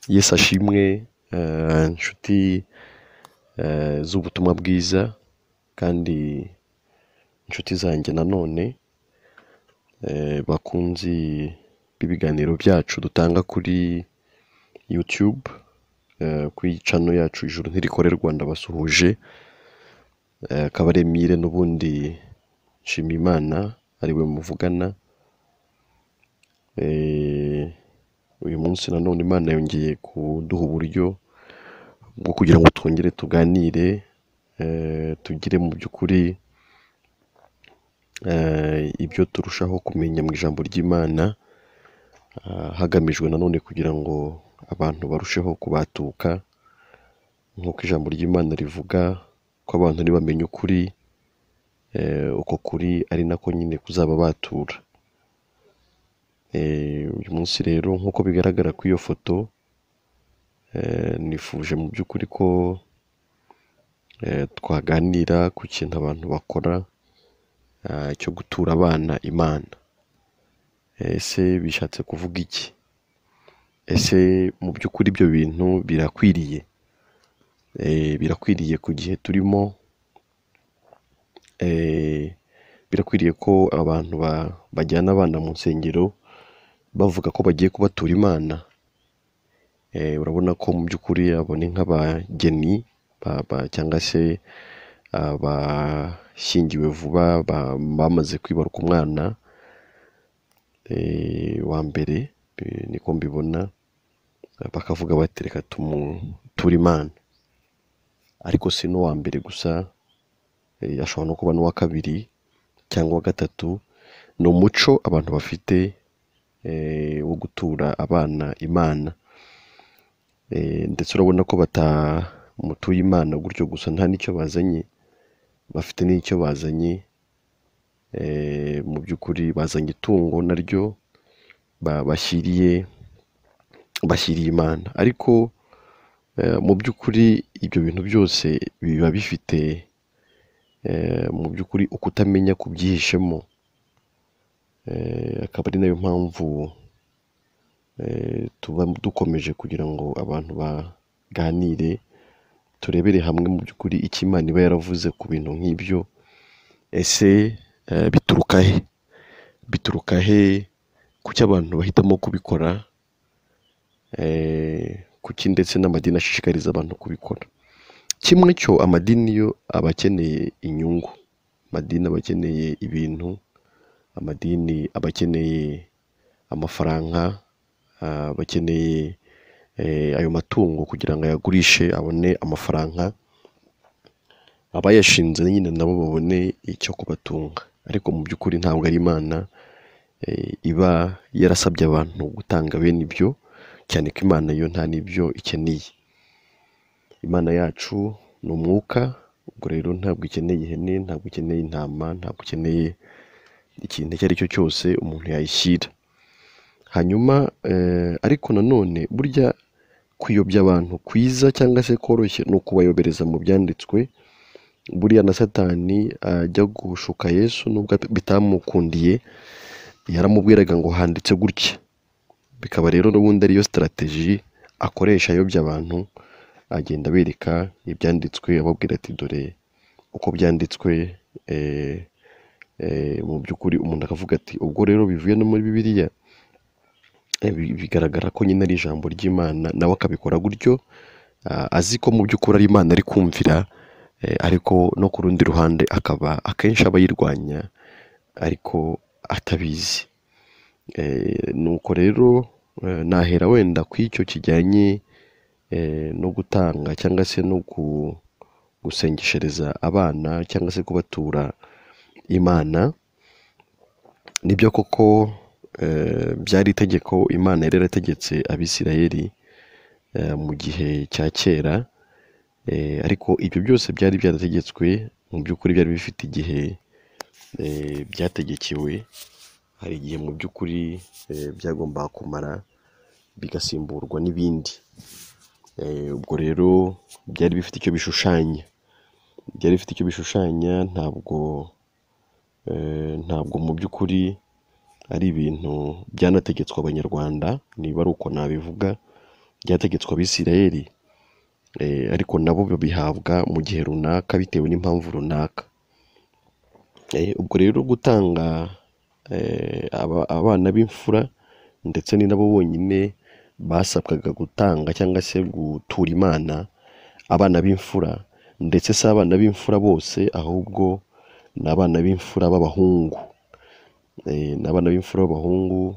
Yesu ashimwe, inshuti z'ubutumwa bwiza kandi inshuti zanjye nanone, bakunzi b'ibiganiro byacu dutanga kuri YouTube, kuri channel yacu Ijuru Ntirikorerwa. Ndabasuhuje, akaba ari Emile n'ubundi Nshimiyimana ariwe muvugana. Uyu munsi nanone Imana yongeye kuduha uburyo bwo kugira ngo twongere tuganire, tugire mu by'ukuri ibyo turushaho kumenya mu ijambo ry'Imana, hagamijwe nanone kugira ngo abantu barusheho kubatuka, nk'uko ijambo ry'Imana rivuga ko abantu nibamenya ukuri, uko kuri ari nako nyine kuzaba batura. Uyu munsi rero nk'uko bigaragara kuri iyo foto, nifuje mu by'ukuri ko twaganira ku kintu abantu bakora cyo gutura abana Imana. Ese bishatse kuvuga iki? Ese mu by'ukuri ibyo bintu birakwiriye? Birakwiriye ku gihe turimo? Birakwiriye ko abantu bajyana abana mu nsengero bavuga ko bagiye kubatura Imana? Urabona ko mu by'ukuri abo ni nk'abageni cyangwa se abashyingiwe vuba bamaze kwibaruka umwana wa mbere, niko mbibona, bakavuga bati reka tumuture Imana. Ariko si n'uwa mbere gusa, ashobora no kuba n'uwa kabiri cyangwa uwa gatatu. Ni umuco abantu bafite wo gutura abana Imana, ndetse urabona ko batamutuye Imana gutyo gusa nta n'icyo bazanye, bafite n'icyo bazanye. Mu by'ukuri bazanye itungo naryo bashyiriye Imana, ariko mu by'ukuri ibyo bintu byose biba bifite mu by'ukuri ukutamenya kubyihishemo. Akaba ari nayo mpamvu tuba dukomeje kugira ngo abantu baganire, turebere hamwe mu by'ukuri icyo Imana iba yaravuze ku bintu nk'ibyo. Ese bituruka he? Bituruka he? Kuki abantu bahitamo kubikora? Kuki ndetse n'amadini ashishikariza abantu kubikora? Kimwe cyo, amadini yo aba akeneye inyungu, amadini aba akeneye ibintu, amadini aba akeneye amafaranga, aba akeneye ayo matungo kugira ngo ayagurishe abone amafaranga, abayashinze nyine nabo babone icyo kubatunga. Ariko mu by'ukuri ntabwo ari Imana iba yarasabye abantu gutanga bene ibyo, cyane ko Imana yo nta n'ibyo ikeneye. Imana yacu ni umwuka, ubwo rero ntabwo ikeneye ihene, ntabwo ikeneye intama, ntabwo ikeneye ikintu icyo ari cyo cyose umuntu yayishyira. Hanyuma ariko nanone burya kuyobya abantu kwiza cyangwa se koroshye ni ukubayobereza mu byanditswe. Buriya na Satani ajya gushuka Yesu, nubwo bitamukundiye, yaramubwiraga ngo handitse gutya. Bikaba rero n'ubundi ariyo strategy akoresha ayobya abantu, agenda abereka ibyanditswe, ababwira ati dore uko byanditswe. Mu by'ukuri umuntu akavuga ati ubwo rero bivuye no muri Bibiliya, bigaragara ko nyine ari ijambo ry'Imana, nawe akabikora gutyo, azi ko mu by'ukuri ari Imana ari kumvira, ariko no ku rundi ruhande akaba akenshi aba yirwanya ariko atabizi. Nuko rero nahera wenda ku icyo kijyanye no gutanga cyangwa se no gusengeshereza abana cyangwa se kubatura Imana. Nibyo koko, byari itegeko Imana yari yarategetse Abisirayeli mu gihe cya kera, ariko ibyo byose byari byarategetswe, mu by'ukuri byari bifite igihe byategekewe. Hari igihe mu by'ukuri byagombaga kumara bigasimburwa n'ibindi. Ubwo rero byari bifite icyo bishushanya, ntabwo mu by'ukuri ari ibintu byanategetswe Abanyarwanda, niba ari uko nabivuga, ryategetswe Abisirayeli, ariko nabo babihabwa mu gihe runaka bitewe n'impamvu runaka. Ubwo rero gutanga abana b'imfura ndetse ni nabo bonyine basabwaga gutanga cyangwa se gutura Imana abana b'imfura, ndetse si abana b'imfura bose ahubwo ni abana b'imfura b'abahungu. Ni abana b'imfura b'abahungu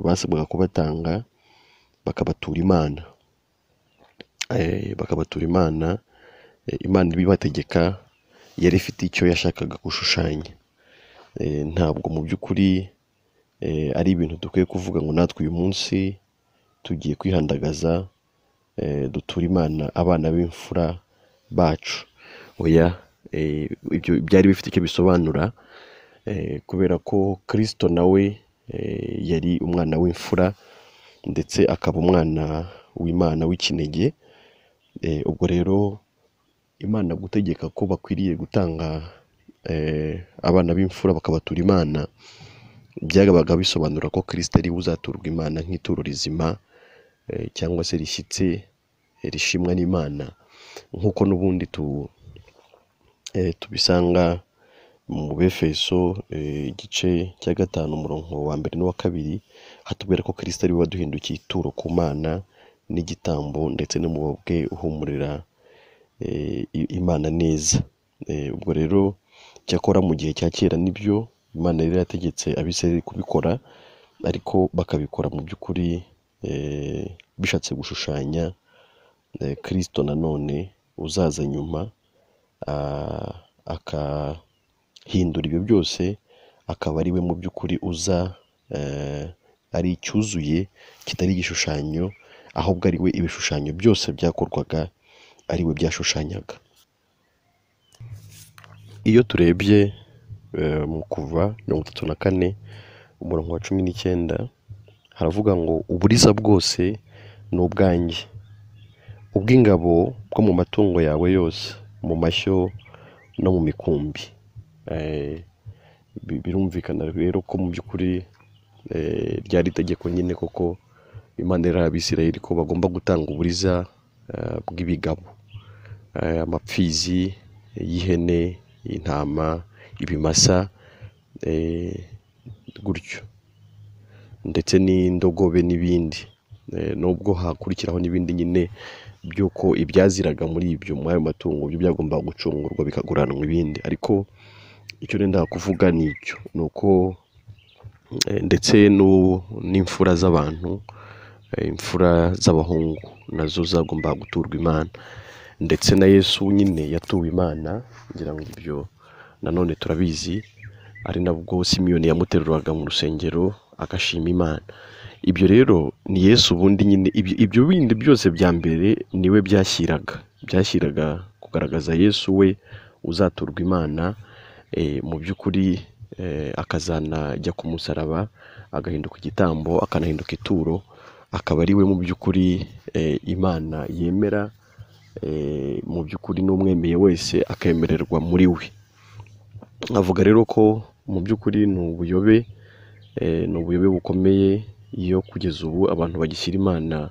basabwaga kubatanga bakabatura Imana. Bakabatura Imana. Imana ibibategeka yari ifite icyo yashakaga gushushanya. Ntabwo mu by'ukuri ari ibintu dukwiye kuvuga ngo natwe uyu munsi tugiye kwihandagaza dutura Imana abana b'imfura bacu. Oya, ibyo byari bifite icyo bisobanura, kubera ko Kristo nawe yari umwana w'imfura ndetse akaba umwana w'Imana w'ikinege. Ubwo rero Imana gutegeka ko bakwiriye gutanga abana b'imfura bakabatura Imana, byabaga bisobanura ko Kristo ari we uzaturwa Imana nk'ituro rizima, cyangwa se rishyitse, rishimwa n'Imana, nk'uko n'ubundi tubisanga mu Befeso igice cya 5 umurongo wa 1 n'uwa 2, hatubwira ko Kristo ari we waduhindukiye ituro ku Mana n'igitambo ndetse n'umubabwe uhumurira Imana neza. Ubwo rero cyakora mu gihe cya kera nibyo Imana yari yategetse Abisirayeli kubikora, ariko bakabikora mu by'ukuri bishatse gushushanya Kristo nanone uzaza nyuma akahindura ibyo byose, akaba ari we mu by'ukuri uza ari icyuzuye kitari igishushanyo, ahubwo ari we ibishushanyo byose byakorwaga ari we byashushanyaga. Iyo turebye mu Kuva 34 umurongo wa 19 haravuga ngo uburiza bwose ni ubwanjye, ubw'ingabo bwo mu matungo yawe yose, mu mashyo no mu mikumbi. Birumvikana rero ko mu by'ukuri ryari itegeko nyine koko Imana yari Abisirayeli ko bagomba gutanga uburiza bw'ibigabo, amapfizi y'ihene, intama, ibimasa, gutyo, ndetse n'indogobe n'ibindi. Nubwo hakurikiraho n'ibindi nyine by'uko ibyaziraga muri ayo matungo byo byagomba gucungurwa bikaguranwa ibindi, ariko icyo nenda kuvuga ni icyo, ni uko ndetse n'imfura z'abantu, imfura z'abahungu nazo zagomba guturwa Imana, ndetse na Yesu nyine yatuwe Imana. Ngira ngo ibyo nanone turabizi, ari nabwo Simiyoni yamuteruraga mu rusengero agashima Imana. Ibyo rero ni Yesu ubundi nyine, ibyo bindi byose bya mbere niwe byashyiraga kugaragaza Yesu we uzaturwa Imana, mu by'ukuri akazanajya ku musaraba agahinduka igitambo, akanahinduka ituro, akaba ari we mu by'ukuri Imana yemera, mu by'ukuri n'umwemeye wese akemererwa muri we. Avuga rero ko mu by'ukuri ni ubuyobe bukomeye iyo kugeza ubu abantu bagishyira Imana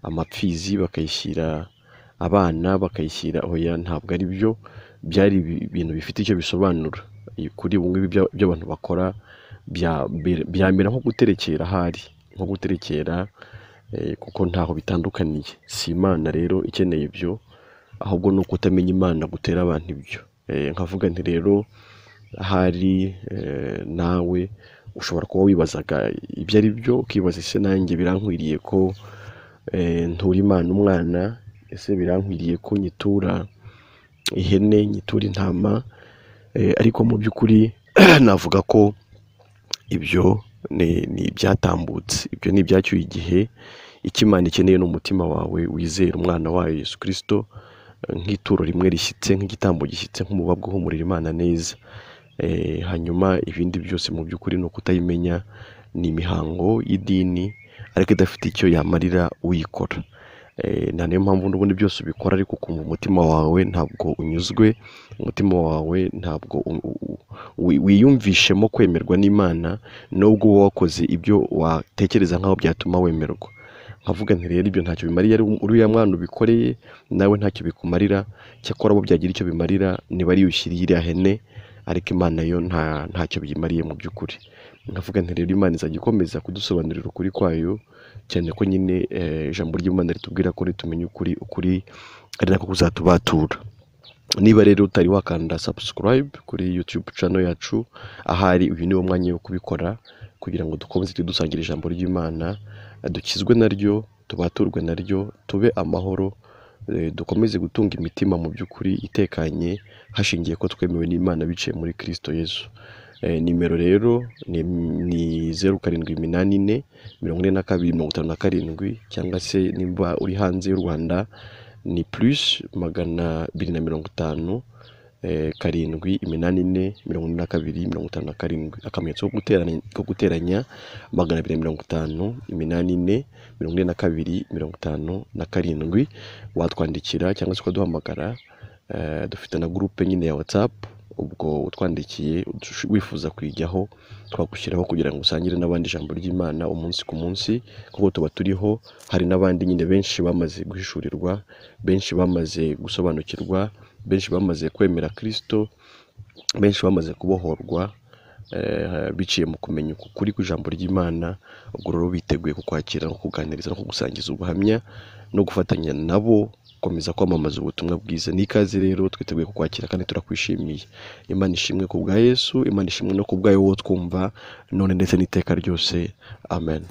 amapfizi, bakayishyira abana, bakayishyira, oya, ntabwo ari byo. Byari ibintu bifite icyo bisobanura. Kuri ubu ngubu ibyo abantu bakora byamera nko guterekera, nko guterekera, kuko ntaho bitandukaniye. Si Imana rero ikeneye ibyo, ahubwo ni ukutamenya Imana gutera abantu ibyo. Nkavuga nti rero ahari nawe ushobora kuba wibazaga ibyo ari byo, ukibaza ese nanjye birankwiriye ko ntura Imana umwana, ese birankwiriye ko nyitura ihene, nyitura intama? Ariko mu by'ukuri navuga ko ibyo ni ibyatambutse, ibyo ni ibyacyuye igihe. Icyo Imana ikeneye ni umutima wawe wizera umwana wayo Yesu Kristo nk'ituro rimwe rishyitse, nk'igitambo gishyitse, nk'umubabwe uhumurira Imana neza. Hanyuma ibindi byose mu by'ukuri ni ukutayimenya, ni imihango y'idini ariko idafite icyo yamarira uyikora. Niyo mpamvu n'ubundi byose ubikora ariko ukumva umutima wawe ntabwo unyuzwe, umutima wawe ntabwo wiyumvishemo kwemerwa n'Imana, nubwo wowe wakoze ibyo watekereza nk'aho byatuma wemerwa. nkavuga nti rero ibyo ntacyo bimariye, uriya mwana ubikoreye nawe ntacyo bikumarira, cyakora abo byagira icyo bimarira niba ari ushyiriye iriya hene, ariko Imana yo ntacyo biyimariye mu by'ukuri. Nkavuga nti rero Imana izajya ikomeza kudusobanurira ukuri kwayo, cyane ko nyine ijambo ry'Imana ritubwira ko ritumenya ukuri ari nako kuzatubatura. Niba rero utari wakanda subscribe kuri YouTube channel yacu, ahari uyu niwo mwanya wo kubikora kugira ngo dukomeze dusangira ijambo ry'Imana, dukizwe naryo, tubaturwe naryo, tube amahoro, dukomeze gutunga imitima mu by'ukuri itekanye, hashingiye ko twemewe n'Imana biciye muri Kristo Yesu. Nimero rero ni 0784 42 57, cyangwa se nimba uri hanze y'u Rwanda ni +250 7 84 42 57, akamenyetso ko guteranya 250 84 42 57. Watwandikira cyangwa se ukaduhamagara, dufite na groupe nyine ya WhatsApp, ubwo utwandikiye wifuza kwijyaho twagushyiraho kugira ngo usangire n'abandi ijambo ry'Imana umunsi ku munsi, kuko tuba turiho. Hari n'abandi nyine benshi bamaze guhishurirwa, benshi bamaze gusobanukirwa, benshi bamaze kwemera Kristo, benshi bamaze kubohorwa biciye mu kumenya ukuri kw'ijambo ry'Imana. Ubwo rero biteguye kukwakira no kuganiriza no kugusangiza ubuhamya no gufatanya nabo komeza kwamamaza ubutumwa bwiza. N'ikaze rero, twiteguye kukwakira kandi turakwishimiye. Imana ishimwe ku bwa Yesu, Imana ishimwe no ku bwayo wowe twumva none ndetse n'iteka ryose. Amen.